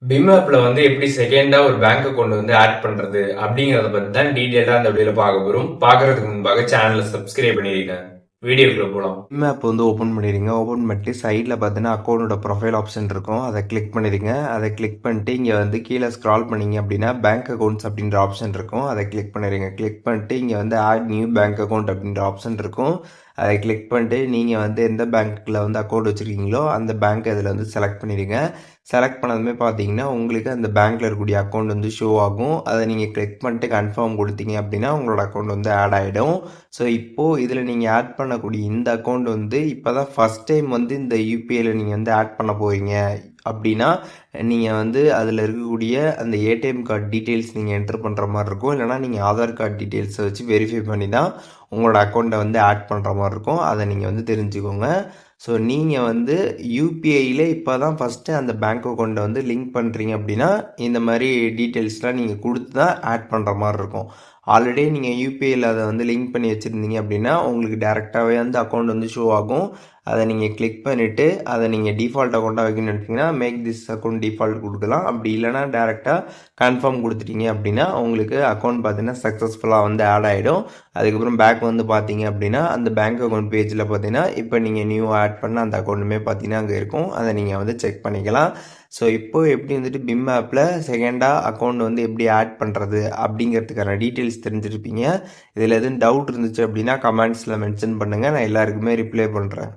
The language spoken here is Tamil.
பிம் ஆப்ல எப்படி செகண்டா ஒரு பேங்க் அக்கௌண்ட் ஆட் பண்றது அப்படிங்கறத பத்தி தான் டீடைலா அந்த வீடியோல பார்க்க போறோம். பார்க்கறதுக்கு முன்பாக சேனலை சப்ஸ்கிரைப் பண்ணிருங்க. வீடியோக்குள்ள போலாம். விம் ஆப் ஓப்பன் பண்ணிடுங்க. ஓப்பன் பண்ணிட்டு சைடில் பார்த்தீங்கன்னா அக்கௌண்ட்டோட ப்ரொஃபைல் ஆப்ஷன் இருக்கும். அதை கிளிக் பண்ணிடுங்க. அதை கிளிக் பண்ணிட்டு இங்கே கீழே ஸ்க்ரால் பண்ணீங்க அப்படின்னா பேங்க் அக்கௌண்ட்ஸ் அப்படின்ற ஆப்ஷன் இருக்கும். அதை கிளிக் பண்ணிடுங்க. கிளிக் பண்ணிட்டு இங்கே ஆட் நியூ பேங்க் அக்கௌண்ட் அப்படின்ற ஆப்ஷன் இருக்கும். அதை கிளிக் பண்ணிட்டு நீங்கள் எந்த பேங்க்கில் அக்கௌண்ட் வச்சுருக்கீங்களோ அந்த பேங்க் இதில் செலக்ட் பண்ணிடுங்க. செலக்ட் பண்ணதுமே பார்த்தீங்கன்னா உங்களுக்கு அந்த பேங்க்கில் இருக்கக்கூடிய அக்கௌண்ட் ஷோ ஆகும். அதை நீங்கள் கிளிக் பண்ணிட்டு கன்ஃபார்ம் கொடுத்தீங்க அப்படின்னா உங்களோட அக்கௌண்ட் ஆட் ஆகிடும். ஸோ இப்போது இதில் நீங்கள் ஆட் பண்ணக்கூடிய இந்த அக்கௌண்ட் இப்போ தான் ஃபஸ்ட் டைம் இந்த யூபிஐயில் நீங்கள் ஆட் பண்ண போகிறீங்க அப்படின்னா நீங்கள் அதில் இருக்கக்கூடிய அந்த ஏடிஎம் கார்டு டீட்டெயில்ஸ் நீங்கள் என்ட்ரு பண்ணுற மாதிரி இருக்கும். இல்லைனா நீங்கள் ஆதார் கார்டு டீட்டெயில்ஸை வச்சு வெரிஃபை பண்ணி தான் உங்களோட அக்கௌண்ட்டை ஆட் பண்ணுற மாதிரி இருக்கும். அதை நீங்கள் தெரிஞ்சுக்கோங்க. ஸோ நீங்கள் யூபிஐயில் இப்போ தான் ஃபஸ்ட்டு அந்த பேங்க் அக்கௌண்ட்டை லிங்க் பண்ணுறீங்க அப்படின்னா இந்த மாதிரி டீட்டெயில்ஸ்லாம் நீங்கள் கொடுத்து தான் ஆட் பண்ணுற மாதிரி இருக்கும். ஆல்ரெடி நீங்கள் யூபிஐயில் அதை லிங்க் பண்ணி வச்சுருந்தீங்க அப்படின்னா உங்களுக்கு டேரெக்டாகவே அக்கௌண்ட் ஷோ ஆகும். அதை நீங்கள் கிளிக் பண்ணிவிட்டு அதை நீங்கள் டிஃபால்ட் அக்கௌண்ட்டாக வைக்கணும்னு நினச்சிங்கன்னா மேக் திஸ் அக்கௌண்ட் டிஃபால்ட் கொடுக்கலாம். அப்படி இல்லைனா டேரெக்டாக கன்ஃபார்ம் கொடுத்துட்டீங்க அப்படின்னா உங்களுக்கு அக்கௌண்ட் பார்த்தீங்கன்னா சக்ஸஸ்ஃபுல்லாக ஆட் ஆகிடும். அதுக்கப்புறம் பேக் பார்த்தீங்க அப்படின்னா அந்த பேங்க் அக்கௌண்ட் பேஜில் பார்த்தீங்கன்னா இப்போ நீங்கள் நியூ ஆட் பண்ண அந்த அக்கௌண்ட்டுமே பார்த்தீங்கன்னா அங்கே இருக்கும். அதை நீங்கள் செக் பண்ணிக்கலாம். ஸோ இப்போது எப்படி பிம் ஆப்பில் செகண்டாக அக்கௌண்ட் எப்படி ஆட் பண்ணுறது அப்படிங்கிறதுக்கான டீட்டெயில்ஸ் தெரிஞ்சிருப்பீங்க. இதில் எதுவும் டவுட் இருந்துச்சு அப்படின்னா கமெண்ட்ஸில் மென்ஷன் பண்ணுங்கள். நான் எல்லாருக்குமே ரிப்ளை பண்ணுறேன்.